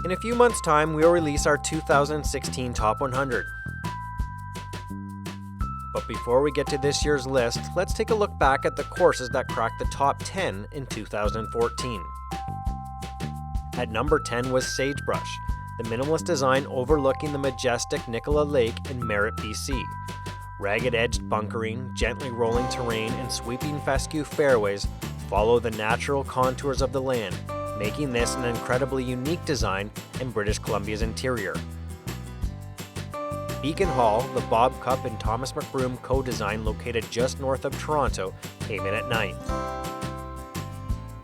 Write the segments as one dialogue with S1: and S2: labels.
S1: In a few months' time, we will release our 2016 Top 100. But before we get to this year's list, let's take a look back at the courses that cracked the top 10 in 2014. At number 10 was Sagebrush, the minimalist design overlooking the majestic Nicola Lake in Merritt, BC. Ragged-edged bunkering, gently rolling terrain, and sweeping fescue fairways follow the natural contours of the land, making this an incredibly unique design in British Columbia's interior. Beacon Hall, the Bob Cup and Thomas McBroom co-design located just north of Toronto, came in at 9th.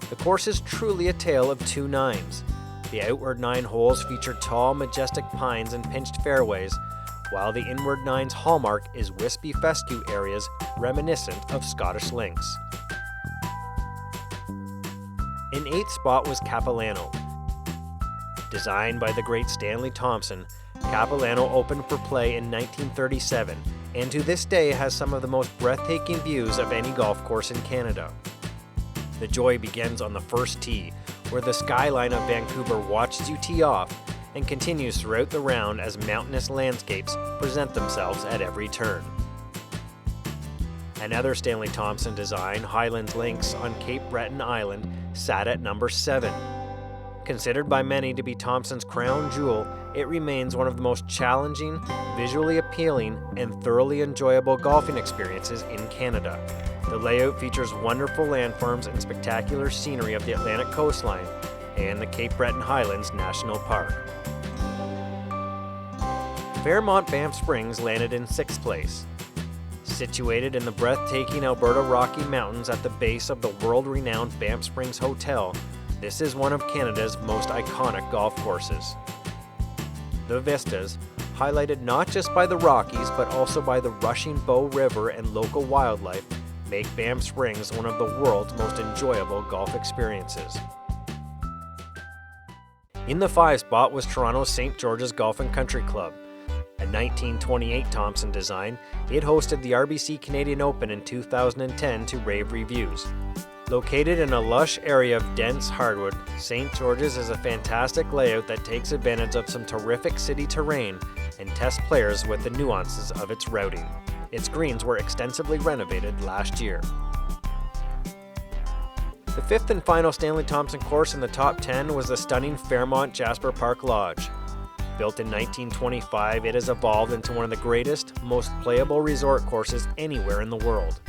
S1: The course is truly a tale of two nines. The outward 9 holes feature tall, majestic pines and pinched fairways, while the inward 9's hallmark is wispy fescue areas reminiscent of Scottish links. In 8th spot was Capilano. Designed by the great Stanley Thompson, Capilano opened for play in 1937 and to this day has some of the most breathtaking views of any golf course in Canada. The joy begins on the first tee, where the skyline of Vancouver watches you tee off and continues throughout the round as mountainous landscapes present themselves at every turn. Another Stanley Thompson design, Highlands Links on Cape Breton Island, sat at number 7. Considered by many to be Thompson's crown jewel, it remains one of the most challenging, visually appealing, and thoroughly enjoyable golfing experiences in Canada. The layout features wonderful landforms and spectacular scenery of the Atlantic coastline and the Cape Breton Highlands National Park. Fairmont Banff Springs landed in 6th place. Situated in the breathtaking Alberta Rocky Mountains at the base of the world-renowned Banff Springs Hotel, this is one of Canada's most iconic golf courses. The vistas, highlighted not just by the Rockies but also by the rushing Bow River and local wildlife, make Banff Springs one of the world's most enjoyable golf experiences. In the 5 spot was Toronto's St. George's Golf and Country Club. A 1928 Thompson design, it hosted the RBC Canadian Open in 2010 to rave reviews. Located in a lush area of dense hardwood, St. George's is a fantastic layout that takes advantage of some terrific city terrain and tests players with the nuances of its routing. Its greens were extensively renovated last year. The 5th and final Stanley Thompson course in the top 10 was the stunning Fairmont Jasper Park Lodge. Built in 1925, it has evolved into one of the greatest, most playable resort courses anywhere in the world.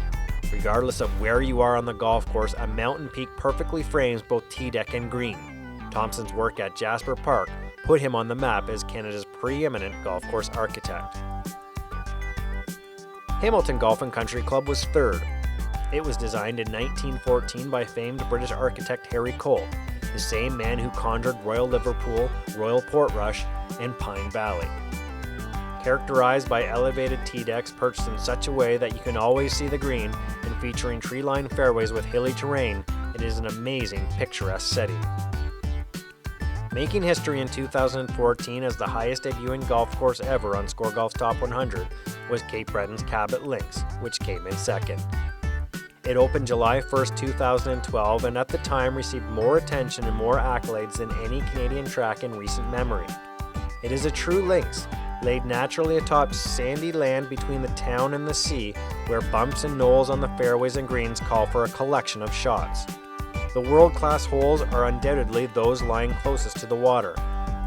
S1: Regardless of where you are on the golf course, a mountain peak perfectly frames both tee deck and green. Thompson's work at Jasper Park put him on the map as Canada's preeminent golf course architect. Hamilton Golf and Country Club was 3rd. It was designed in 1914 by famed British architect Harry Cole, the same man who conjured Royal Liverpool, Royal Portrush, and Pine Valley. Characterized by elevated tee decks perched in such a way that you can always see the green and featuring tree-lined fairways with hilly terrain, it is an amazing, picturesque setting. Making history in 2014 as the highest debuting golf course ever on SCOREGolf's Top 100 was Cape Breton's Cabot Links, which came in 2nd. It opened July 1st, 2012, and at the time received more attention and more accolades than any Canadian track in recent memory. It is a true links, laid naturally atop sandy land between the town and the sea, where bumps and knolls on the fairways and greens call for a collection of shots. The world-class holes are undoubtedly those lying closest to the water,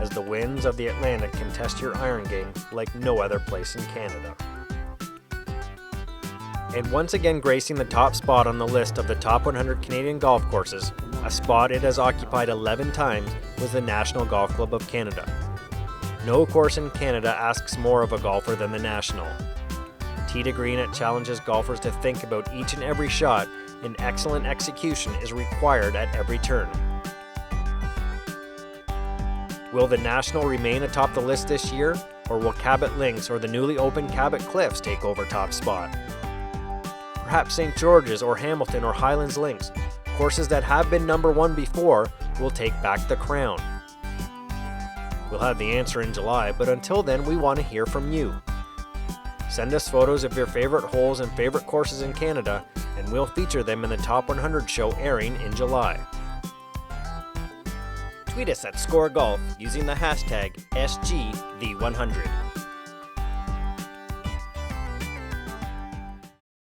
S1: as the winds of the Atlantic can test your iron game like no other place in Canada. And once again gracing the top spot on the list of the top 100 Canadian golf courses, a spot it has occupied 11 times, was the National Golf Club of Canada. No course in Canada asks more of a golfer than the National. Tee to green, it challenges golfers to think about each and every shot, and excellent execution is required at every turn. Will the National remain atop the list this year, or will Cabot Links or the newly opened Cabot Cliffs take over top spot? Perhaps St. George's or Hamilton or Highlands Links, courses that have been number 1 before, will take back the crown. We'll have the answer in July, but until then we want to hear from you. Send us photos of your favorite holes and favorite courses in Canada, and we'll feature them in the Top 100 show airing in July. Tweet us at SCOREGolf using the hashtag SGThe100.